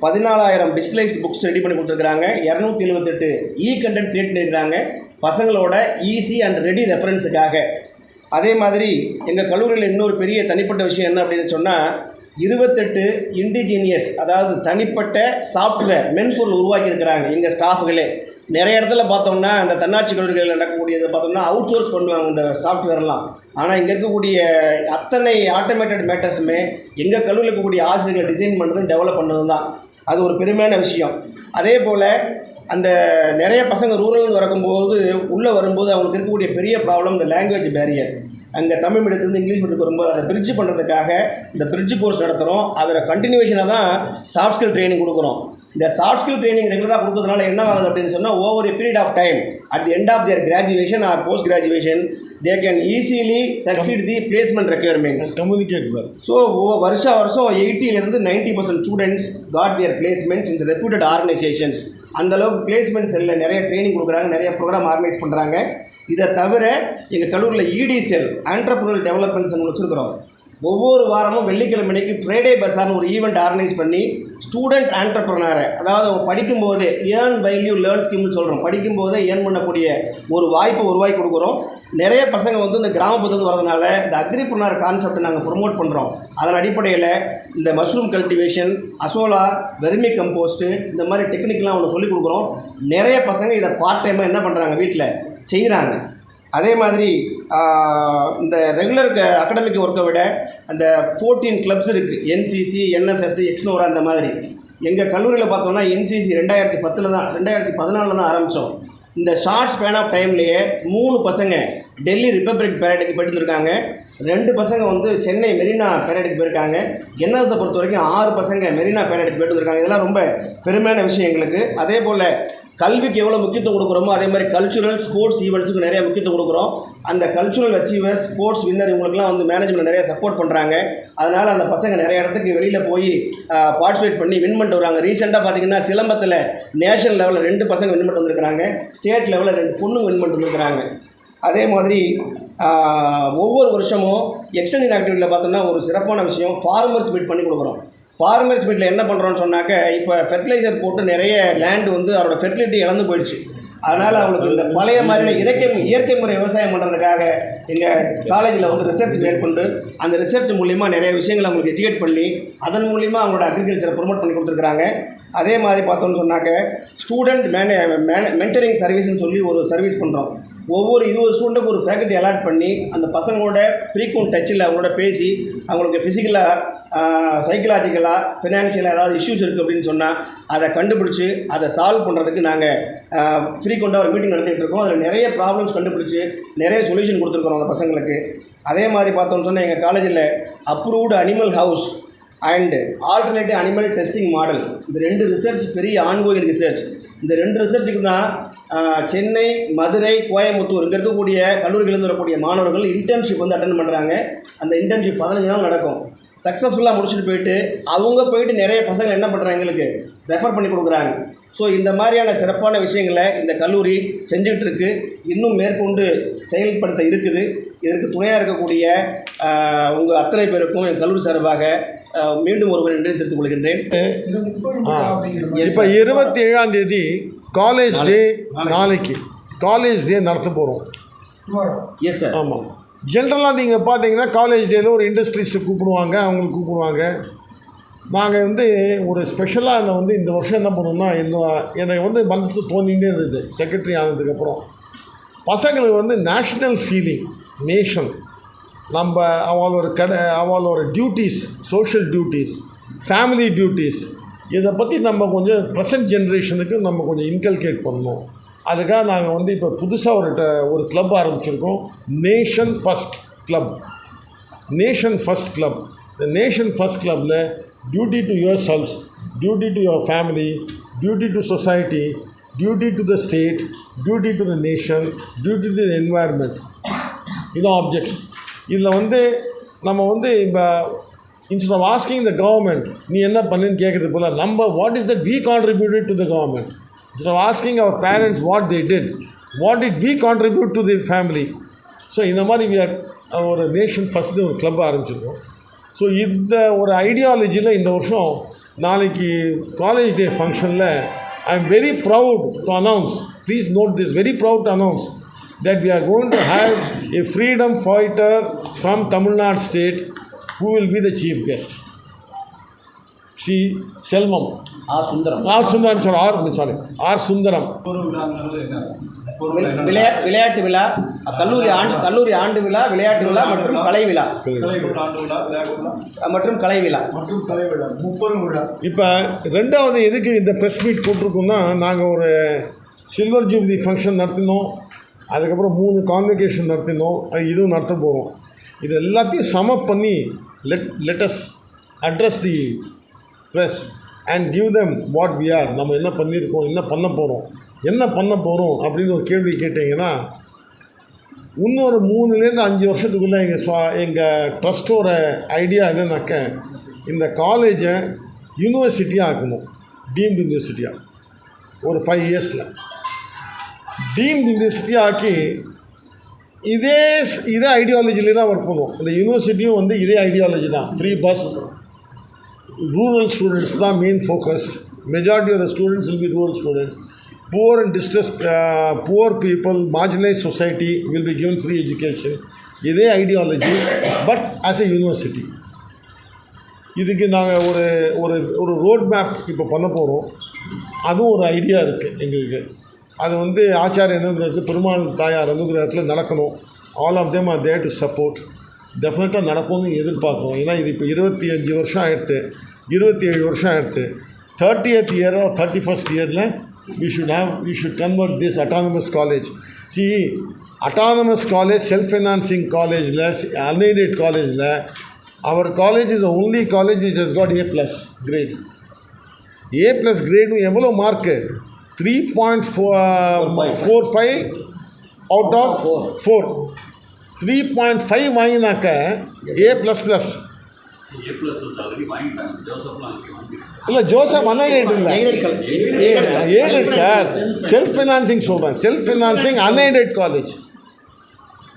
14,000 டிஜிட்டலைஸ்ட் புக்ஸ் ரெடி பண்ணி கொடுத்துருக்குறாங்க. 278 கண்டென்ட் கிரியேட் பண்ணியிருக்கிறாங்க பசங்களோட ஈஸி அண்ட் ரெடி ரெஃபரன்ஸுக்காக. அதே மாதிரி எங்கள் கல்லூரியில் இன்னொரு பெரிய தனிப்பட்ட விஷயம் என்ன அப்படின்னு சொன்னால் 28 இண்டிஜீனியஸ், அதாவது தனிப்பட்ட சாஃப்ட்வேர் மென்பொருள் உருவாக்கியிருக்கிறாங்க எங்கள் ஸ்டாஃபுகளே. நிறைய இடத்துல பார்த்தோம்னா இந்த தன்னாட்சி கல்லூரிகளில் நடக்கக்கூடியதை பார்த்தோம்னா அவுட் சோர்ஸ் பண்ணுவாங்க இந்த சாஃப்ட்வேர்லாம். ஆனால் இங்கே இருக்கக்கூடிய அத்தனை ஆட்டோமேட்டட் மேட்டர்ஸுமே எங்கள் கல்லூரியில் இருக்கக்கூடிய ஆசிரியர்கள் டிசைன் பண்ணுறதும் டெவலப் பண்ணதும் தான். அது ஒரு பெருமையான விஷயம். அதே போல் அந்த நிறைய பசங்க ரூரல்னு வரும்போது உள்ளே வரும்போது அவங்களுக்கு இருக்கக்கூடிய பெரிய ப்ராப்ளம் இந்த லாங்குவேஜ் பேரியர். அங்கே தமிழ் மீடியத்துலேருந்து இங்கிலீஷ் மீடியத்துக்கு வரும்போது அதை பிரிட்ஜ் பண்ணுறதுக்காக இந்த பிரிட்ஜ் கோர்ஸ் நடத்துகிறோம். அதில் கண்டினியூவேஷனாக தான் சாஃப்ட் ஸ்கில் ட்ரைனிங் கொடுக்குறோம். இந்த சாஃப்ட் ஸ்கில் ட்ரைனிங் ரெகுலராக கொடுக்கறதுனால என்ன ஆகுது அப்படின்னு சொன்னால் over a period of time at the end of their graduation or post graduation they can easily succeed the placement requirements communicate. So வருஷம் 80% 90% ஸ்டூடெண்ட்ஸ் காட் தியர் பிளேஸ்மெண்ட்ஸ் இந்த ரெப்யூட்டட் ஆர்கனைசேஷன்ஸ். அந்தளவுக்கு placements இல்லை, நிறைய ட்ரைனிங் கொடுக்குறாங்க, நிறைய program organise பண்ணுறாங்க. இதை தவிர எங்கள் கல்லூரியில் ED செல் ஆண்டர்ப்ரனர் டெவலப்மெண்ட் செல் வச்சுருக்கிறோம். ஒவ்வொரு வாரமும் வெள்ளிக்கிழமை அன்னைக்கு ஃப்ரைடே பஸார்னு ஒரு ஈவெண்ட் ஆர்கனைஸ் பண்ணி ஸ்டூடெண்ட் ஆண்டர்ப்ரனரை, அதாவது அவங்க படிக்கும்போதே ஏர்ன் வைல் யூ லேர்ன் ஸ்கீம்னு சொல்கிறோம், படிக்கும்போதே ஏர்ன் பண்ணக்கூடிய ஒரு வாய்ப்பை உருவாக்கி கொடுக்குறோம். நிறைய பசங்க வந்து இந்த கிராமப்புறத்துக்கு வரதுனால இந்த அக்ரிப்ரனர் கான்செப்டை நாங்கள் ப்ரொமோட் பண்ணுறோம். அதன் அடிப்படையில் இந்த mushroom cultivation, azolla, vermi compost, இந்த மாதிரி டெக்னிக்லாம் அவங்க சொல்லிக் கொடுக்குறோம். நிறைய பசங்க இதை பார்ட் டைமாக என்ன பண்ணுறாங்க, வீட்டில் செய்கிறாங்க. அதே மாதிரி இந்த ரெகுலர் அகடமிக் ஒர்க்கை விட அந்த 14 கிளப்ஸ் இருக்குது, என்சிசி, என்எஸ்எஸ், எக்ஸ்னோரா. அந்த மாதிரி எங்கள் கல்லூரியில் பார்த்தோம்னா என்சிசி 2014 தான் ஆரம்பித்தோம். இந்த ஷார்ட் ஸ்பேன் ஆஃப் டைம்லேயே 3 பசங்க டெல்லி ரிப்பப்ளிக் பேரேடுக்கு போயிட்டு இருக்காங்க, 2 பசங்க வந்து சென்னை மெரினா பேரேடுக்கு போயிருக்காங்க. என்எஸ்ஸை பொறுத்த வரைக்கும் 6 பசங்க மெரினா பேரேடுக்கு போயிட்டு இருக்காங்க. இதெல்லாம் ரொம்ப பெருமையான விஷயம் எங்களுக்கு. அதே போல் கல்விக்கு எவ்வளோ முக்கியத்துவம் கொடுக்குறோமோ அதே மாதிரி கல்ச்சுரல் ஸ்போர்ட்ஸ் ஈவெண்ட்ஸுக்கு நிறைய முக்கியத்துவம் கொடுக்குறோம். அந்த கல்ச்சுரல் அச்சீவர்ஸ், ஸ்போர்ட்ஸ் வின்னர், இவங்களுக்குலாம் வந்து மேனேஜ்மெண்ட் நிறைய சப்போர்ட் பண்ணுறாங்க. அதனால் அந்த பசங்க நிறைய இடத்துக்கு வெளியில் போய் பார்ட்டிசிபேட் பண்ணி வின் பண்ணிட்டு வராங்க. ரீசெண்டாக பார்த்தீங்கன்னா சிலம்பத்தில் நேஷனல் லெவலில் 2 பசங்க வின் பண்ணிட்டு வந்திருக்கிறாங்க, ஸ்டேட் லெவலில் 2 பொண்ணுங்க வின் பண்ணிட்டு வந்திருக்கிறாங்க. அதே மாதிரி ஒவ்வொரு வருஷமும் எக்ஸ்டென்ஷன் ஆக்டிவிட்டியில் பார்த்தோம்னா ஒரு சிறப்பான விஷயம் ஃபார்மர்ஸ் மீட் பண்ணி கொடுக்குறோம். ஃபார்மர்ஸ் மீட்டில் என்ன பண்ணுறோன்னு சொன்னாக்க, இப்போ ஃபெர்டிலைசர் போட்டு நிறைய லேண்டு வந்து அவரோட ஃபெர்டிலிட்டி இழந்து போயிடுச்சு. அதனால் அவங்களுக்கு இந்த பழைய மாதிரியான இயற்கை முறை விவசாயம் பண்ணுறதுக்காக எங்கள் காலேஜில் வந்து ரிசர்ச் மேற்கொண்டு அந்த ரிசர்ச் மூலிமா நிறைய விஷயங்களை அவங்களுக்கு எஜுகேட் பண்ணி அதன் மூலிமா அவங்களோட அக்ரிகல்ச்சரை ப்ரொமோட் பண்ணி கொடுத்துருக்குறாங்க. அதே மாதிரி பார்த்தோன்னு சொன்னாக்க ஸ்டூடெண்ட் மென்டரிங் சர்வீஸ்னு சொல்லி ஒரு சர்வீஸ் பண்ணுறோம். ஒவ்வொரு 20 ஸ்டூடெண்ட்டுக்கு ஒரு ஃபேக்கல்ட்டி அலாட் பண்ணி அந்த பசங்களோட ஃப்ரீக்வெண்ட் டச்சில் அவங்களோட பேசி அவங்களுக்கு ஃபிசிக்கலாக, சைக்கலாஜிக்கலாக, ஃபினான்ஷியலாக ஏதாவது இஷ்யூஸ் இருக்குது அப்படின்னு சொன்னால் அதை கண்டுபிடிச்சி அதை சால்வ் பண்ணுறதுக்கு நாங்கள் ஃப்ரீக்வெண்ட்டாக ஒரு மீட்டிங் நடத்திட்டு இருக்கோம். அதில் நிறைய ப்ராப்ளம்ஸ் கண்டுபிடிச்சி நிறைய சொல்யூஷன் கொடுத்துருக்குறோம் அந்த பசங்களுக்கு. அதே மாதிரி பார்த்தோம்னு சொன்னால் எங்கள் காலேஜில் approved animal house and alternative animal testing model, இந்த 2 ரிசர்ச் பெரிய ஆன்கோயிங் ரிசர்ச். இந்த 2 ரிசர்ச்சுக்கு தான் சென்னை, மதுரை, கோயம்புத்தூர் இங்கே இருக்கக்கூடிய கல்லூரிகளிலிருந்து வரக்கூடிய மாணவர்கள் இன்டர்ன்ஷிப் வந்து அட்டென்ட் பண்ணுறாங்க. அந்த இன்டர்ன்ஷிப் 15 நாள் நடக்கும். சக்ஸஸ்ஃபுல்லாக முடிச்சுட்டு போயிட்டு நிறைய பசங்க என்ன பண்ணுறாங்க, எங்களுக்கு ரெஃபர் பண்ணி கொடுக்குறாங்க. ஸோ இந்த மாதிரியான சிறப்பான விஷயங்களை இந்த கல்லூரி செஞ்சுக்கிட்டு இருக்குது, இன்னும் மேற்கொண்டு செயல்படுத்த இருக்குது. இதற்கு துணையாக இருக்கக்கூடிய உங்கள் அத்தனை பேருக்கும் என் கல்லூரி சார்பாக மீண்டும் ஒருவர் நன்றி தெரிவித்துக் கொள்கின்றேன். இப்போ 27ஆம் தேதி காலேஜ் டே, நாளைக்கு காலேஜ் டே நடத்த போகிறோம். Yes sir. ஆமாம், ஜென்ரலாக நீங்கள் பார்த்தீங்கன்னா காலேஜ் டேயில் ஒரு இண்டஸ்ட்ரீஸை கூப்பிடுவாங்க, அவங்களுக்கு கூப்பிடுவாங்க. நாங்கள் வந்து ஒரு ஸ்பெஷலாக அதை வந்து இந்த வருஷம் என்ன பண்ணோம்னா, எனக்கு வந்து மனசுக்கு தோணிகிட்டே இருந்தது செக்ரட்டரி ஆனதுக்கப்புறம், பசங்களுக்கு வந்து நேஷ்னல் ஃபீலிங், நேஷன், நம்ம அவளோட duties, social duties, family duties, இதை பற்றி நம்ம கொஞ்சம் ப்ரெசன்ட் ஜென்ரேஷனுக்கு நம்ம கொஞ்சம் இன்கல்கேட் பண்ணணும். அதுக்காக நாங்கள் வந்து இப்போ புதுசாக ஒரு கிளப் ஆரம்பிச்சிருக்கோம், nation first club. Nation first club. இந்த நேஷன் ஃபஸ்ட் கிளப்பில் duty to yourself, duty to your family, duty to society, duty to the state, duty to the nation, duty to the environment, இதான் objects. இதில் வந்து நம்ம வந்து இப்போ instead of asking the government நீ என்ன பண்ணுன்னு கேட்குறது போல், நம்ம what is that we contributed to the government, instead of asking our parents what they did, what did we contribute to the family. So இந்த மாதிரி ஒரு நேஷன் ஃபஸ்ட்டு ஒரு கிளப் ஆரம்பிச்சிருக்கோம். ஸோ இந்த ஒரு ஐடியாலஜியில் இந்த வருஷம் நாளைக்கு காலேஜ் டே ஃபங்க்ஷனில் I am very proud to announce, please note this, very proud to announce that we are going to have a freedom fighter from Tamil Nadu state who will be the chief guest. Sri Selvam. R. Sundaram. விளையாட்டு விழா, கல்லூரி ஆண்டு விழா, விளையாட்டு விழா மற்றும் கலை விழா மற்றும் கலை விழா. இப்போ 2வது எதுக்கு இந்த ப்ரெஸ் மீட் கூப்பிட்ருக்கோம்னா, நாங்கள் ஒரு சில்வர் ஜூப்ளி ஃபங்க்ஷன் நடத்தினோம், அதுக்கப்புறம் 3 கான்வெகேஷன் நடத்தினோம், இதுவும் நடத்த போகிறோம். இது எல்லாத்தையும் சமப் பண்ணி let us address the press and give them what we are. நம்ம என்ன பண்ணியிருக்கோம், என்ன பண்ண போகிறோம் அப்படின்னு ஒரு கேள்வி கேட்டிங்கன்னா, இன்னொரு 3லேருந்து 5 வருஷத்துக்குள்ளே எங்கள் ட்ரஸ்ட்டோட ஐடியா என்னன்னாக்க, இந்த காலேஜை யூனிவர்சிட்டியாக ஆக்கணும், டீம்டு யூனிவர்சிட்டியாக. ஒரு 5 இயர்ஸில் டீம்டு யூனிவர்சிட்டியாக ஆக்கி இதே ஐடியாலஜிலே தான் ஒர்க் பண்ணுவோம். இந்த யூனிவர்சிட்டியும் வந்து இதே ஐடியாலஜி தான். ஃப்ரீ பஸ், ரூரல் ஸ்டூடெண்ட்ஸ் தான் main focus. Majority of the students will be rural students. Poor and distressed, poor people, marginalized society will be given free education. இதே ideology, but as a university. இதுக்கு நாங்கள் ஒரு road map இப்போ பண்ண போகிறோம். அதுவும் ஒரு ஐடியா இருக்குது எங்களுக்கு. அது வந்து ஆச்சாரிய அனுகிரகத்தில், பெருமாள் தாயார் அனுகிரகத்தில் நடக்கணும். All of them are there to support. டெஃபினட்டாக நடக்கும்னு எதிர்பார்க்குறோம். ஏன்னா இது இப்போ 25 வருஷம் ஆகிடுது, 27 வருஷம் ஆகிடுது. 30th year or 31st yearல we should convert this autonomous college. See, autonomous college, self-financing college, unaided college, our college is the only college which has got A+ grade. A+ grade எவ்வளோ மார்க்கு? 3.45 out of 4. 3.5 வாங்கினாக்க A++. இல்லை, Joseph unaided இல்லை, aided sir. Self financing சொல்கிறேன். Self financing unaided college.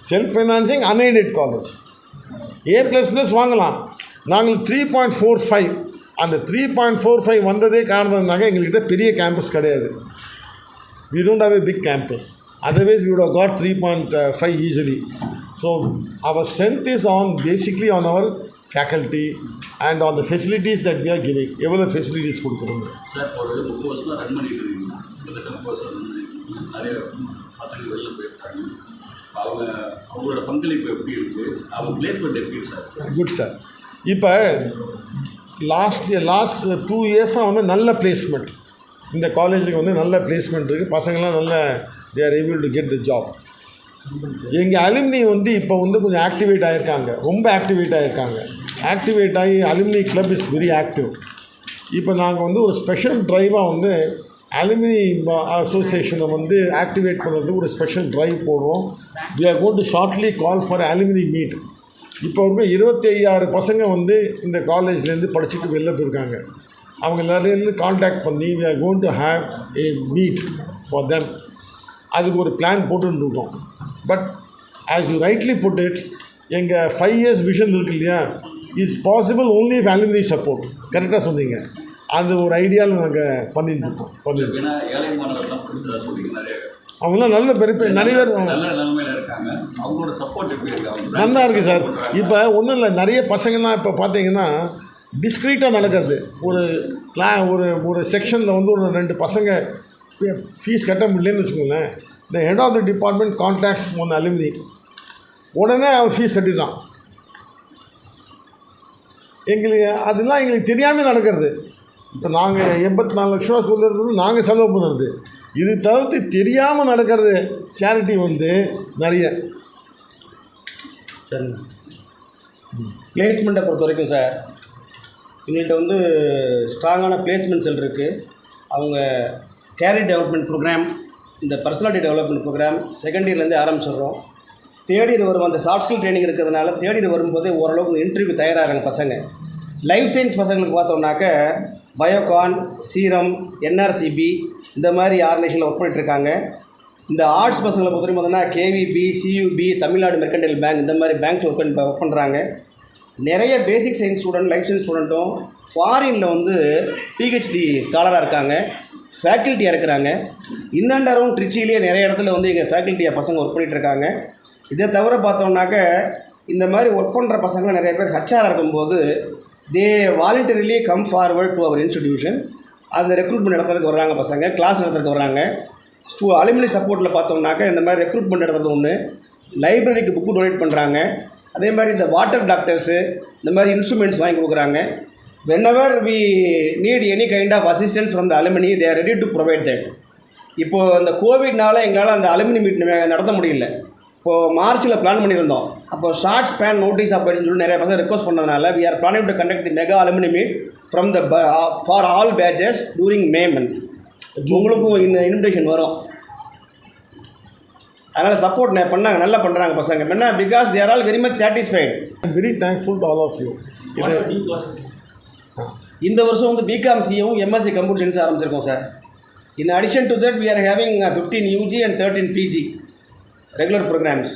Self financing unaided college. A++ வாங்கலாம். நாங்கள் 3.45, அந்த 3.45 வந்ததே காரணம்னாக்க எங்கள்கிட்ட பெரிய கேம்பஸ் கிடையாது. we don't have a big campus. Otherwise we would have got 3.5 easily. So our strength is basically on our faculty and on the facilities that we are giving. எவ்வளோ facilities கொடுக்குறோம் sir? ஒரு 30 வருஷமாக run பண்ணிட்டு இருக்கீங்க. கிட்டத்தட்ட 30 வருஷம் நிறைய பசங்க வெளில போயிருக்காங்க. அவங்களோட பங்களிப்பு எப்படி இருக்குது? அவங்க பிளேஸ்மெண்ட் எப்படி சார்? Good sir. இப்போ லாஸ்ட் 2 இயர்ஸாக வந்து நல்ல பிளேஸ்மெண்ட். இந்த காலேஜுக்கு வந்து நல்ல பிளேஸ்மெண்ட் இருக்குது. பசங்களாம் நல்ல they are able to get the job. எங்கள் அலுமினி வந்து இப்போ வந்து கொஞ்சம் ஆக்டிவேட் ஆகிருக்காங்க, ரொம்ப ஆக்டிவேட் ஆகிருக்காங்க. ஆக்டிவேட் ஆகி alumni club is very active. இப்போ நாங்கள் வந்து ஒரு ஸ்பெஷல் ட்ரைவாக வந்து அலுமினி அசோசியேஷனை வந்து ஆக்டிவேட் பண்ணுறதுக்கு ஒரு ஸ்பெஷல் ட்ரைவ் போடுறோம். we are going to shortly call for alumni meet. இப்போ வந்து 25 பசங்க வந்து இந்த காலேஜ்லேருந்து படிச்சுட்டு வெளில போயிருக்காங்க. அவங்க எல்லாரையும் காண்டாக்ட் பண்ணி we are going to have a meet for them. அதுக்கு ஒரு பிளான் போட்டுருக்கோம். But as you rightly put it, எங்கள் 5 years விஷன் இருக்கு இல்லையா, is possible only if alumni support. கரெக்டாக சொன்னீங்க. அந்த ஒரு ஐடியாவில் நாங்கள் பண்ணிட்டுருக்கோம். ஏழை மாணவர்கள்லாம் அவங்களாம் நல்ல பெரிய நிறைய பேர் நல்ல நிலைமையில் இருக்காங்க. அவங்களோட சப்போர்ட் எப்படி இருக்கு? நல்லா இருக்குது சார். இப்போ ஒன்றும் இல்லை, நிறைய பசங்கள்லாம் இப்போ பார்த்தீங்கன்னா டிஸ்க்ரீட்டாக நடக்கிறது. ஒரு செக்ஷனில் வந்து ஒரு 2 பசங்க ஃபீஸ் கட்ட முடியலன்னு வச்சுக்கோங்களேன். இந்த head of the department contacts one alumni, உடனே அவன் ஃபீஸ் கட்டிடுறான். அதெல்லாம் எங்களுக்கு தெரியாமல் நடக்கிறது. இப்போ நாங்கள் 84 லட்ச ரூபா சொல்லுறது நாங்கள் செலவு பண்ணுறது. இது தவிர்த்து தெரியாமல் நடக்கிறது சேரிட்டி வந்து நிறைய. சரிங்க. பிளேஸ்மெண்ட்டை பொறுத்த வரைக்கும் சார், எங்கள்கிட்ட வந்து ஸ்ட்ராங்கான பிளேஸ்மெண்ட் செல் இருக்குது. அவங்க கேரியர் டெவலப்மெண்ட் ப்ரோக்ராம், இந்த பர்சனாலிட்டி டெவலப்மெண்ட் ப்ரோக்ராம் செகண்ட் இயர்லேருந்து ஆரம்பிச்சிடுறோம். தேர்ட் இயர் வரும். அந்த சாஃப்ட் ஸ்கில் ட்ரைனிங் இருக்கிறதுனால தேர்ட் இயர் வரும்போதே ஓரளவுக்கு இன்டர்வியூக்கு தயாராகிறாங்க பசங்க. லைஃப் சயின்ஸ் பசங்களுக்கு பார்த்தோம்னாக்க பயோகான், சீரம், என்ஆர்சிபி இந்த மாதிரி ஆர்கனைசேஷனில் ஒர்க் பண்ணிட்டுருக்காங்க. இந்த ஆர்ட்ஸ் பசங்களை பொறுத்த வரைக்கும் பார்த்தோன்னா KVB, CUB, Tamil Nadu mercantile bank இந்த மாதிரி பேங்க்ஸ் ஒர்க் பண்ணுறாங்க. நிறைய basic science student, life science ஸ்டூடெண்ட்டும் ஃபாரினில் வந்து பிஹெச்டி ஸ்காலராக இருக்காங்க, ஃபேக்கல்ட்டியாக இருக்கிறாங்க. அண்ட் அரவுண்ட் ட்ரிச்சிலேயே நிறைய இடத்துல வந்து எங்கள் ஃபேக்கல்ட்டியாக பசங்க ஒர்க் பண்ணிகிட்ருக்காங்க. இதை தவிர பார்த்தோம்னாக்க இந்த மாதிரி ஒர்க் பண்ணுற பசங்க நிறைய பேர் ஹச்ஆர் இருக்கும்போது they voluntarily come forward to our institution. அந்த ரெக்ரூட்மெண்ட் நடத்துறதுக்கு வர்றாங்க பசங்க, கிளாஸ் நடத்துறதுக்கு வர்றாங்க. அலுமினி சப்போர்ட்டில் பார்த்தோம்னாக்க இந்த மாதிரி ரெக்ரூட்மெண்ட் நடத்துறது ஒன்று, லைப்ரரிக்கு புக்கு டொனேட் பண்ணுறாங்க. அதே மாதிரி இந்த வாட்டர் டாக்டர்ஸு இந்த மாதிரி இன்ஸ்ட்ருமெண்ட்ஸ் வாங்கி கொடுக்குறாங்க. whenever we need any kind of assistance from the alumni, they are ready to provide that. இப்போது அந்த கோவிட்னால எங்களால் அந்த அலுமினி மீட் நடத்த முடியல. இப்போது மார்ச்சில் பிளான் பண்ணியிருந்தோம். அப்போ ஷார்ட் ஸ்பேன் நோட்டீஸ் அப்படின்னு சொல்லி நிறைய பசங்க ரெக்வஸ்ட் பண்ணதுனால we are planning to conduct the mega alumni meet from the for all batches during May month. உங்களுக்கும் இன்விடேஷன் வரும். அதனால் சப்போர்ட் பண்ணாங்க, நல்லா பண்ணுறாங்க பசங்க. என்ன, because they are all very much satisfied. I am very thankful to all of you. இந்த வருஷம் வந்து பிகாம் சிஏவும் எம்எஸ்சி கம்ப்யூட்டர் சயின்ஸ் ஆரம்பிச்சிருக்கோம் sir. In addition to that, we are having 15 UG and 13 PG regular programs.